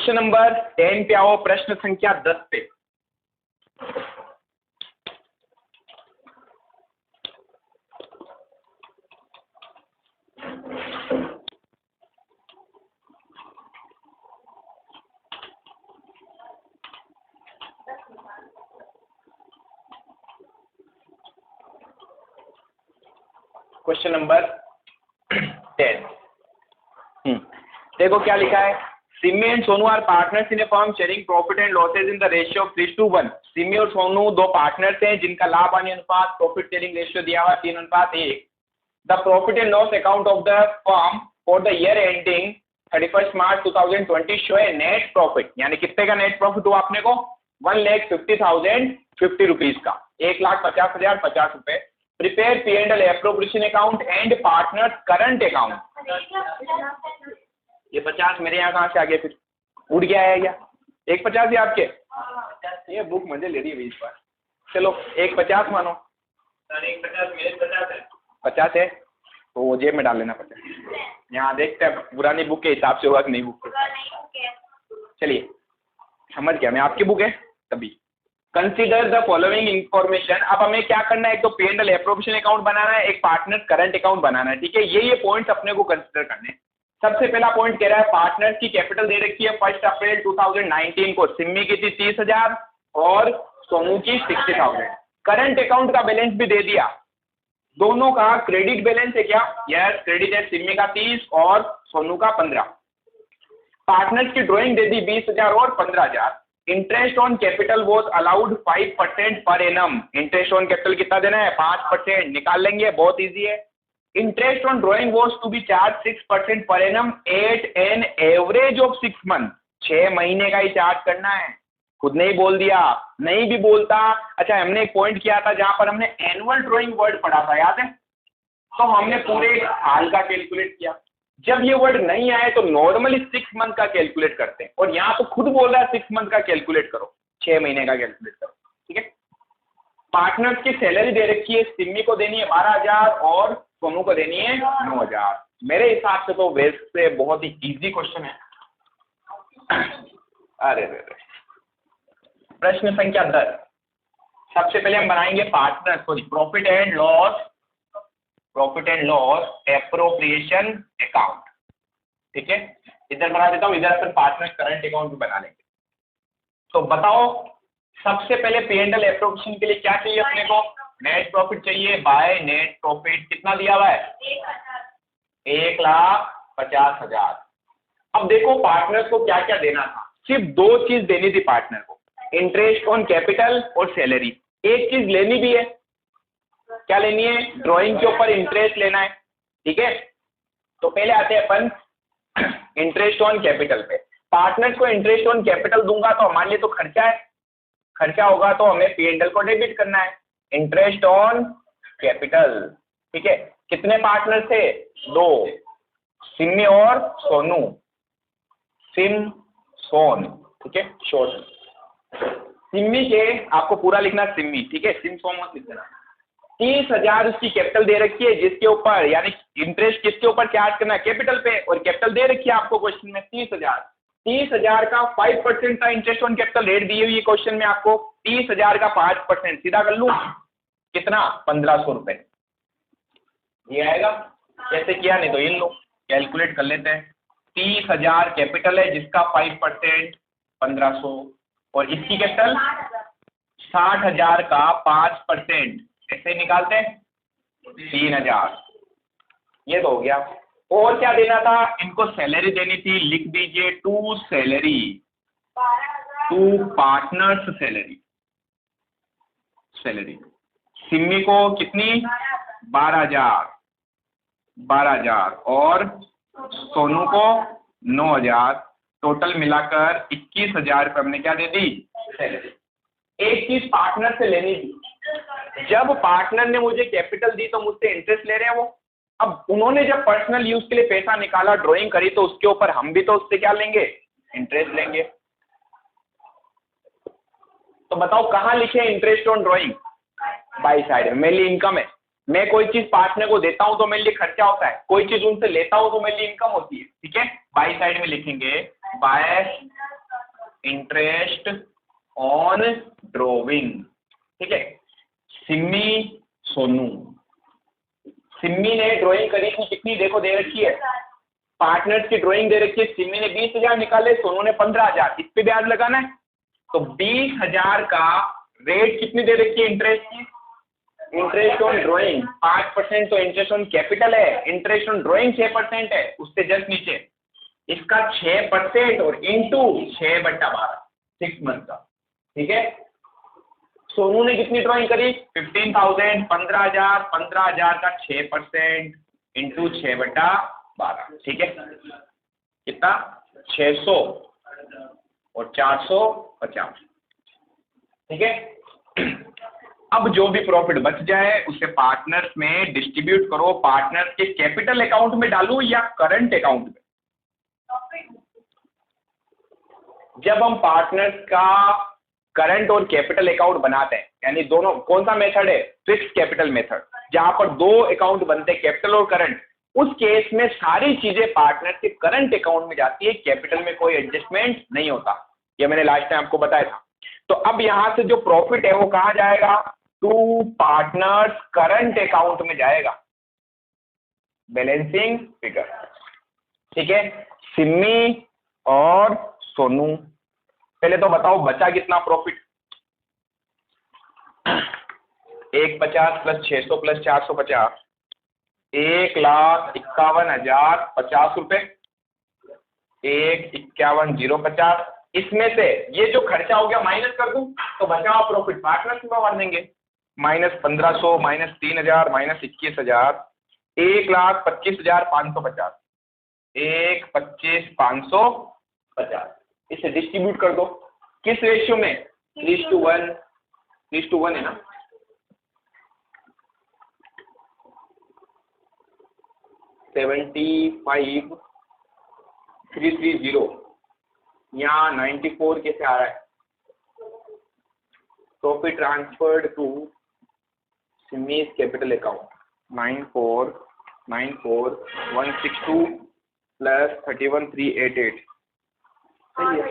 Question number 10 पे आओ, प्रश्न संख्या 10 पे। Question number 10। देखो क्या लिखा है। Simi and Sonu are partners in a firm sharing profit and losses in the ratio of 3:1। Simi और सोनू दो पार्टनर्स हैं जिनका लाभ हानि अनुपात प्रॉफिट शेयरिंग रेशियो दिया हुआ 3:1। The profit and loss account of the firm for the year ending 31 March 2020 show A net profit, यानी कितने का नेट प्रॉफिट हुआ अपने को 1,50,050 रुपीज का, 1,50,050 रुपए। Prepare P&L appropriation account and partners current account. ये 50 मेरे यहाँ कहाँ से आ गया, फिर उड़ गया है क्या? 150 ही आपके? ये बुक मुझे ले रही है 20 बार। चलो 150 मानो। 150 मेरे 50 है। 50 है तो वो जेब में डाल लेना 50। यहाँ देखते हैं पुरानी बुक के हिसाब से होगा कि नहीं बुक के। चलिए समझ गया मैं, आपकी बुक है तभी। Consider the following information. अब हमें क्या करना है, एक तो P&L एप्रोप्रिएशन अकाउंट बनाना है, एक पार्टनर करंट अकाउंट बनाना है, ठीक है। ये पॉइंट्स अपने को कंसीडर करने हैं। सबसे पहला पॉइंट कह रहा है पार्टनर्स की कैपिटल दे रखी है 1 अप्रैल 2019 को। सिमी की थी 30,000 और सोनू की 60,000। करंट अकाउंट का बैलेंस भी दे दिया। दोनों का क्रेडिट बैलेंस है क्या? यस, क्रेडिट है। सिमी का 30 और सोनू का 15। पार्टनर्स की ड्रॉइंग दे दी 20,000 और 15,000। Interest on capital was allowed 5% per annum. Interest on capital कितना देना है? 5%। निकाल लेंगे, बहुत इजी है। Interest on drawing was to be charge 6% per annum at an average of 6 month. 6 महीने का ही चार्ज करना है। खुद ने ही बोल दिया, नहीं भी बोलता। अच्छा, हमने एक पॉइंट किया था जहां पर हमने एनुअल ड्रॉइंग वर्ड पढ़ा था, याद है? तो हमने पूरे साल का कैलकुलेट किया। जब ये वर्ड नहीं आए तो नॉर्मली 6 मंथ का कैलकुलेट करते हैं, और यहाँ तो खुद बोल रहा है 6 मंथ का कैलकुलेट करो, 6 महीने का कैलकुलेट करो, ठीक है। पार्टनर्स की सैलरी दे रखी है, सिमी को देनी है 12,000 और सोनू को देनी है 9,000। मेरे हिसाब से तो वैसे बहुत ही इजी क्वेश्चन है। अरे प्रश्न संख्या 10। सबसे पहले हम बनाएंगे partner sorry profit and loss appropriation account, ठीक है। इधर बना देता हूं, इधर अपन पार्टनर करंट अकाउंट भी बना लेंगे। तो बताओ सबसे पहले P&L एप्रोप्रिएशन के लिए क्या चाहिए अपने को? नेट प्रॉफिट चाहिए बाय नेट प्रॉफिट। कितना दिया हुआ है? 1,50,000। अब देखो पार्टनर को क्या क्या देना था। सिर्फ 2 चीज देनी थी पार्टनर को, इंटरेस्ट ऑन कैपिटल और सैलरी। एक चीज लेनी भी है, क्या लेनी है? ड्राइंग के ऊपर इंटरेस्ट लेना है, ठीक है। तो पहले आते हैं अपन इंटरेस्ट ऑन कैपिटल पे। पार्टनर को इंटरेस्ट ऑन कैपिटल दूंगा तो हमारे लिए तो खर्चा है, खर्चा होगा तो हमें P&L को डेबिट करना है। इंटरेस्ट ऑन कैपिटल, ठीक है। कितने पार्टनर थे? 2, सिमी और सोनू। सिम सोन, ठीक है, शॉर्ट। सिमी के आपको पूरा लिखना सिमी, ठीक है, सिम सोन मत लिखना। 30,000 उसकी कैपिटल दे रखी है, जिसके ऊपर यानी इंटरेस्ट किसके ऊपर चार्ज करना है? कैपिटल पे। और कैपिटल दे रखी है आपको क्वेश्चन में 30,000। 30,000 का 5% का इंटरेस्ट ऑन कैपिटल रेट दी हुई है क्वेश्चन में आपको। 30,000 का 5% सीधा कर लूं कितना? 1,500 रुपए। ये आएगा? कैसे किया? नहीं तो इन लो कैलकुलेट कर लेते हैं। 30,000 कैपिटल है जिसका 5% 1,500, और इसकी कैपिटल 60,000 का 5% ऐसे निकालते हैं 3,000। ये तो हो गया। और क्या देना था इनको? सैलरी देनी थी, लिख दीजिए to salary, to partners salary. Simi को कितनी? 12,000 और सोनू को 9,000। टोटल मिलाकर 21,000 रुपये हमने क्या दे दी? सैलरी। एक चीज पार्टनर से लेनी थी। जब पार्टनर ने मुझे कैपिटल दी तो मुझसे इंटरेस्ट ले रहे हैं वो। अब उन्होंने जब पर्सनल यूज के लिए पैसा निकाला, ड्राइंग करी, तो उसके ऊपर हम भी तो उससे क्या लेंगे? इंटरेस्ट लेंगे। तो बताओ कहाँ लिखे interest on drawing? By side में। मेरे लिए इनकम है। मैं कोई चीज पार्टनर को देता हूं तो मेरे लिए खर्चा होता है, कोई चीज उनसे लेता हूं तो मेरे लिए इनकम होती है, ठीक है। बाई साइड में लिखेंगे बाय इंटरेस्ट ऑन ड्रॉइंग, ठीक है। सिम्मी सोनू, सिम्मी ने ड्राइंग करी थी कितनी, देखो दे रखी है, पार्टनर्स की ड्राइंग दे रखी है, सिम्मी ने 20,000 निकाले, सोनू ने 15,000, इस पे ब्याज लगाना है। तो 20,000 का रेट कितनी दे रखी है इंटरेस्ट की, इंटरेस्ट ऑन ड्राइंग 5%, तो इंटरेस्ट ऑन कैपिटल है, इंटरेस्ट ऑन ड्राइंग 6% है, उससे जस्ट नीचे इसका 6% और इंटू 6/12 6 मंथ का, ठीक है। सोनू ने कितनी ड्राइंग करी 15,000, 15,000, 15,000 का 6% इंटू 6/12, ठीक है, कितना 600 और 450, ठीक है। अब जो भी प्रॉफिट बच जाए उसे पार्टनर्स में डिस्ट्रीब्यूट करो, पार्टनर्स के कैपिटल अकाउंट में डालूं या करंट अकाउंट में। जब हम पार्टनर्स का करंट और कैपिटल अकाउंट बनाते हैं, यानी दोनों, कौन सा मेथड है, फिक्स्ड कैपिटल मेथड, जहां पर दो अकाउंट बनते हैं कैपिटल और करंट, उस केस में सारी चीजें पार्टनर के करंट अकाउंट में जाती है, कैपिटल में कोई एडजस्टमेंट नहीं होता, ये मैंने लास्ट टाइम आपको बताया था। तो अब यहां से जो प्रॉफिट है वो कहां जाएगा, टू पार्टनर्स करंट अकाउंट में जाएगा, बैलेंसिंग फिगर, ठीक है। सिम्मी और सोनू, पहले तो बताओ बचा कितना प्रॉफिट, 150 प्लस 600 प्लस 450, 1,51,050 रुपए, 1,51,050। इसमें से ये जो खर्चा हो गया माइनस कर दूं तो बचा हुआ प्रॉफिट पार्टनर्स में भर देंगे, -1500 -3,000 -21,000, 1,25,550, 1,25,550। इसे डिस्ट्रीब्यूट कर दो, किस रेशियो में, 3:1, 3:1 है ना, $75,330, यहाँ 94 कैसे आ रहा है, profit transferred to Simmi's capital account, 94,162 plus 31,388, सही है,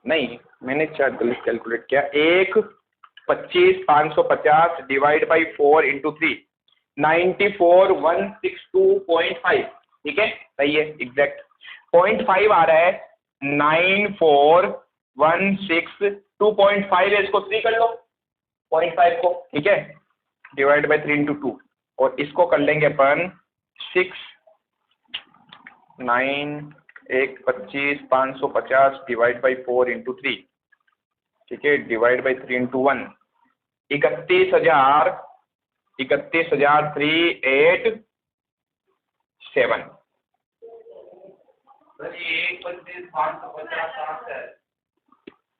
नहीं मैंने शायद गलत कैलकुलेट किया, 1,25,550 डिवाइड बाई 4 इंटू 3, 94,162.5, ठीक है, सही है, एग्जैक्ट 0.5 आ रहा है, 94,162.5 है, इसको 3 कर लो 0.5 को, ठीक है, डिवाइड बाई 3 इंटू 2, और इसको कर लेंगे अपन 6, 9, 1,25,550 डिवाइड बाई 4 इंटू 3, ठीक है, डिवाइड बाई 3 इंटू 1, 31,387।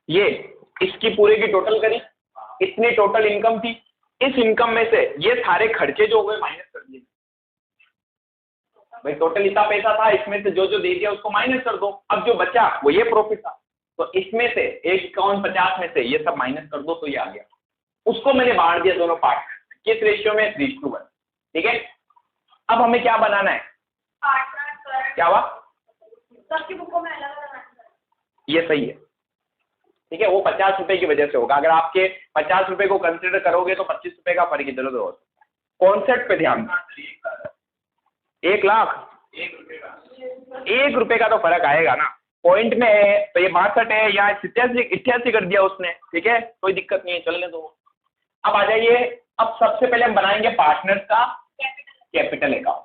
ये इसकी पूरे की टोटल करी, इतनी टोटल इनकम थी, इस इनकम में से ये सारे खर्चे जो हो गए माइनस कर दिए, भाई टोटल इतना पैसा था, इसमें से जो जो दे दिया उसको माइनस कर दो, अब जो बचा वो ये प्रॉफिट था, तो इसमें से 1,51,50 में से ये सब माइनस कर दो तो ये आ गया, उसको मैंने बांट दिया दोनों पार्ट, किस रेशियो में, 3:1, ठीक है। अब हमें क्या बनाना है, क्या हुआ, सबकी बुकों में अलग, ये सही है, ठीक है, वो 50 रुपए की वजह से होगा, अगर आपके 50 रुपए को कंसिडर करोगे तो 25 रुपए का फर्क इधर उधर हो सकता है, कॉन्सेप्ट पे ध्यान, 1 लाख 1 रुपए का तो फर्क आएगा ना, पॉइंट में है तो ये 62 है, या 88 कर दिया उसने, ठीक है, कोई दिक्कत नहीं है, चलने दो। अब आ जाइए, अब सबसे पहले हम बनाएंगे पार्टनर्स का capital account,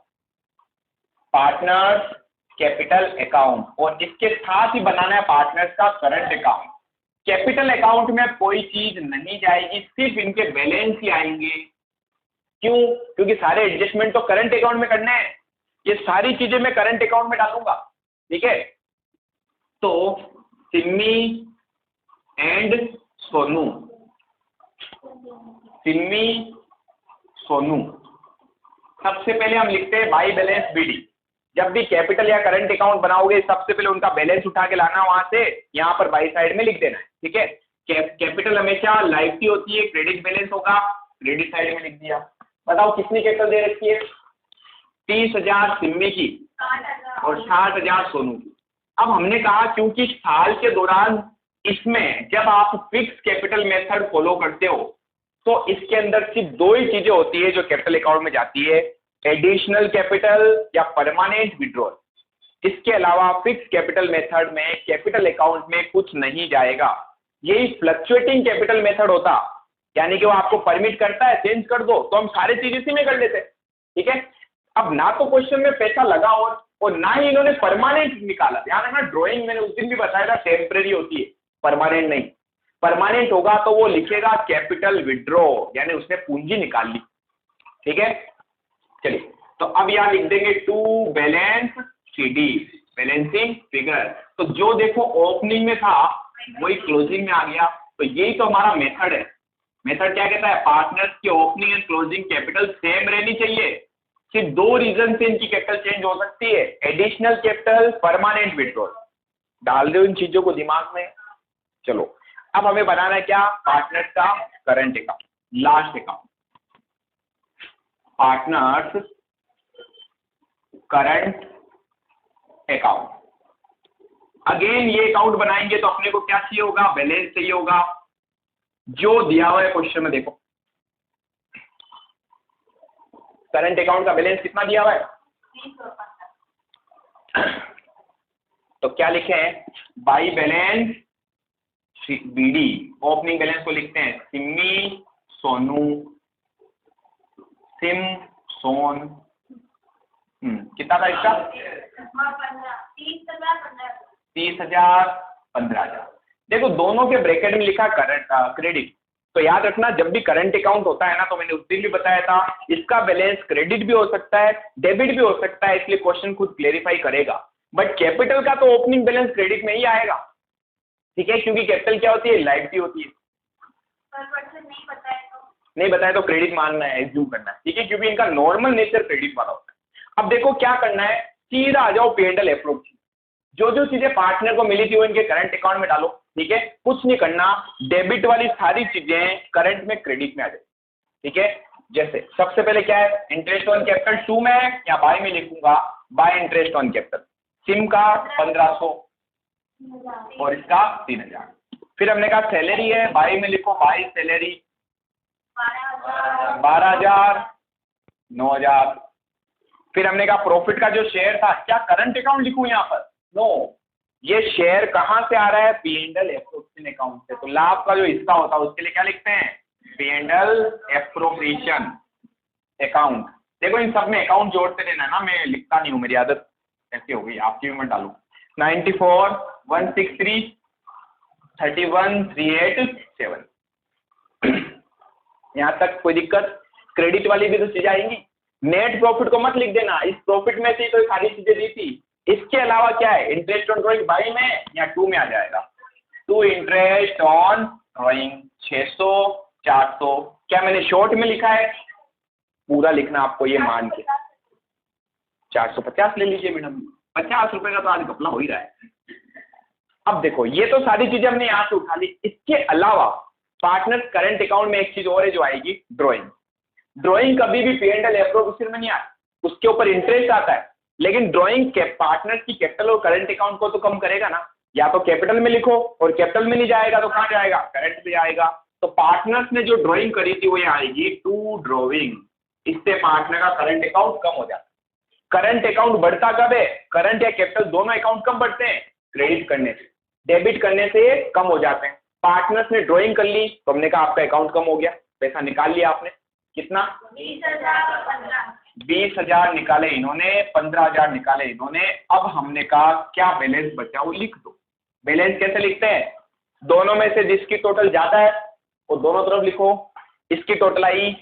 partners capital account, और इसके साथ ही बनाना है पार्टनर्स का करंट अकाउंट। कैपिटल अकाउंट में कोई चीज नहीं जाएगी, सिर्फ इनके बैलेंस ही आएंगे, क्यों, क्योंकि सारे एडजस्टमेंट तो करंट अकाउंट में करने हैं, ये सारी चीजें मैं करंट अकाउंट में डालूंगा, ठीक है। तो सिम्मी एंड सोनू, सिम्मी सोनू, सबसे पहले हम लिखते हैं बाई बैलेंस बीडी, जब भी कैपिटल या करंट अकाउंट बनाओगे सबसे पहले उनका बैलेंस उठा के लाना, वहां से यहाँ पर बाई साइड में लिख देना है, ठीक है। कैपिटल हमेशा लाइबिलिटी होती है, क्रेडिट बैलेंस होगा, क्रेडिट साइड में लिख दिया। बताओ कितनी कैपिटल दे रखी है, 30,000 सिम्मी की और 60,000 सोनू की, अब हमने कहा क्योंकि साल के दौरान इसमें जब आप फिक्स कैपिटल मेथड फॉलो करते हो तो इसके अंदर सिर्फ दो ही चीजें होती है जो कैपिटल अकाउंट में जाती है, एडिशनल कैपिटल या परमानेंट विड्रॉल। इसके अलावा फिक्स कैपिटल मेथड में कैपिटल अकाउंट में कुछ नहीं जाएगा। यही फ्लक्चुएटिंग कैपिटल मेथड होता, यानी कि वो आपको परमिट करता है चेंज कर दो तो हम सारे चीज इसी में कर लेते, ठीक है। अब ना तो क्वेश्चन में पैसा लगा और ना ही इन्होंने परमानेंट निकाला। ध्यान रखना, ड्राइंग मैंने उस दिन भी बताया था टेम्परेरी होती है, परमानेंट नहीं। परमानेंट होगा तो वो लिखेगा कैपिटल विड्रॉ, यानी उसने पूंजी निकाल ली, ठीक है। चलिए तो अब यहां लिख देंगे to balance CD, balancing figure. तो जो देखो ओपनिंग में था वही क्लोजिंग में आ गया। तो यही तो हमारा मेथड है। मेथड क्या कहता है, पार्टनर्स की opening and closing capital same रहनी चाहिए। सिर्फ दो रीजन से इनकी कैपिटल चेंज हो सकती है, एडिशनल कैपिटल, परमानेंट विड्रॉल। डाल दो इन चीजों को दिमाग में। चलो अब हमें बनाना है क्या, पार्टनर्स का current account, last account, partners current account. Again ये अकाउंट बनाएंगे तो अपने को क्या चाहिए होगा, बैलेंस चाहिए होगा जो दिया हुआ है क्वेश्चन में। देखो करंट अकाउंट का बैलेंस कितना दिया हुआ है, तो क्या लिखे हैं, by balance BD. Opening balance को लिखते हैं सिमी सोनू, सिम सोन। कितना था इसका, 30,000 15,000। देखो दोनों के ब्रैकेट में लिखा करंट क्रेडिट। तो याद रखना जब भी करंट अकाउंट होता है ना, तो मैंने उस दिन भी बताया था इसका बैलेंस क्रेडिट भी हो सकता है डेबिट भी हो सकता है, इसलिए क्वेश्चन खुद क्लेरिफाई करेगा। बट कैपिटल का तो ओपनिंग बैलेंस क्रेडिट में ही आएगा, ठीक है, क्योंकि कैपिटल क्या होती है, लायबिलिटी होती है। नहीं बताया तो क्रेडिट मानना है, एज्यूम करना है, ठीक है, क्योंकि इनका नॉर्मल नेचर क्रेडिट वाला होता है। अब देखो क्या करना है, सीधा आ जाओ P&L अप्रोच। जो जो चीजें पार्टनर को मिली थी वो इनके करंट अकाउंट में डालो, ठीक है, कुछ नहीं करना। डेबिट वाली सारी चीजें करंट में क्रेडिट में आ जाए, ठीक है। जैसे सबसे पहले क्या है, इंटरेस्ट ऑन कैपिटल 2 में या बाय में लिखूंगा, bye interest on capital. SIM का 1500 और इसका 3000। फिर हमने कहा सैलरी है, बाय में लिखो, बाय सैलरी 12,000 9,000। फिर हमने कहा प्रॉफिट का जो शेयर था, क्या करंट अकाउंट लिखूं यहाँ पर, नो, ये शेयर कहां से आ रहा है, P&L एप्रोप्रिएशन अकाउंट से। तो लाभ का जो हिस्सा होता है उसके लिए क्या लिखते हैं, P&L एप्रोप्रिएशन अकाउंट। देखो इन सब में अकाउंट जोड़ते रहना ना, मैं लिखता नहीं हूं, मेरी आदत ऐसी हो गई, आपकी भी मैं डालू। 94 163 31 387। यहां तक कोई दिक्कत, क्रेडिट वाली भी तो चीजें आएंगी। नेट प्रॉफिट को मत लिख देना, इस प्रॉफिट में से तो सारी चीजें दी थी। इसके अलावा क्या है, इंटरेस्ट ऑन ड्रॉइंग बाई में या 2 में आ जाएगा, टू इंटरेस्ट ऑन ड्रॉइंग 600 400। क्या मैंने शॉर्ट में लिखा है, पूरा लिखना आपको ये मान के। 450 ले लीजिए मैडम, 50 रुपए का तो आज घपला हो ही रहा है। अब देखो ये तो सारी चीजें हमने यहाँ से उठा ली। इसके अलावा पार्टनर करंट अकाउंट में एक चीज और है जो आएगी, ड्रॉइंग। ड्रॉइंग कभी भी P&L एप्रोप्रिएशन में नहीं आता, उसके ऊपर इंटरेस्ट आता है, लेकिन ड्रॉइंग के पार्टनर की कैपिटल और करंट अकाउंट को तो कम करेगा ना। या तो कैपिटल में लिखो, और कैपिटल में नहीं जाएगा तो कहां जाएगा, करंट में जाएगा। तो पार्टनर्स ने जो ड्रॉइंग करी थी वो ये आएगी टू ड्रॉइंग। इससे पार्टनर का करंट अकाउंट कम हो जाता है। करंट अकाउंट बढ़ता कब है, करंट या कैपिटल दोनों अकाउंट कम बढ़ते हैं, क्रेडिट करने से, डेबिट करने से कम हो जाते हैं। पार्टनर्स ने ड्रॉइंग कर ली तो हमने कहा आपका अकाउंट कम हो गया, पैसा निकाल लिया आपने, कितना 20,000 निकाले इन्होंने, 15,000 निकाले इन्होंने। अब हमने कहा क्या बैलेंस बचा वो लिख दो। बैलेंस कैसे लिखते हैं, दोनों में से जिसकी टोटल ज्यादा है वो दोनों तरफ लिखो। इसकी total I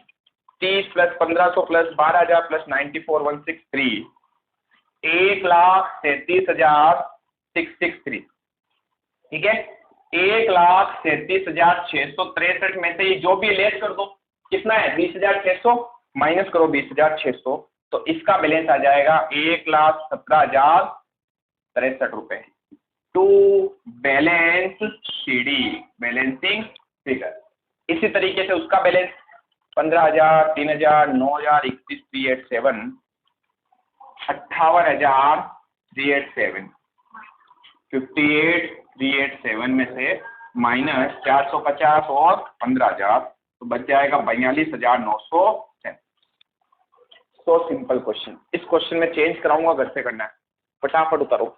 30 plus 1500 plus 12,000 plus 94 163, 1,33,663, ठीक है। 1,33,663 में से जो भी लेस कर दो, कितना है 20,600, माइनस करो 20,600, तो इसका बैलेंस आ जाएगा 1,17,063 रुपए। To balance CD, balancing figure. इसी तरीके से उसका बैलेंस 15,000 3,000 9,000 31,387 58,387। 58,387 में से माइनस 450 और 15,000 तो बच जाएगा 42,900। तो सिंपल क्वेश्चन, इस क्वेश्चन में चेंज कराऊंगा, घर से करना है, फटाफट उतारो।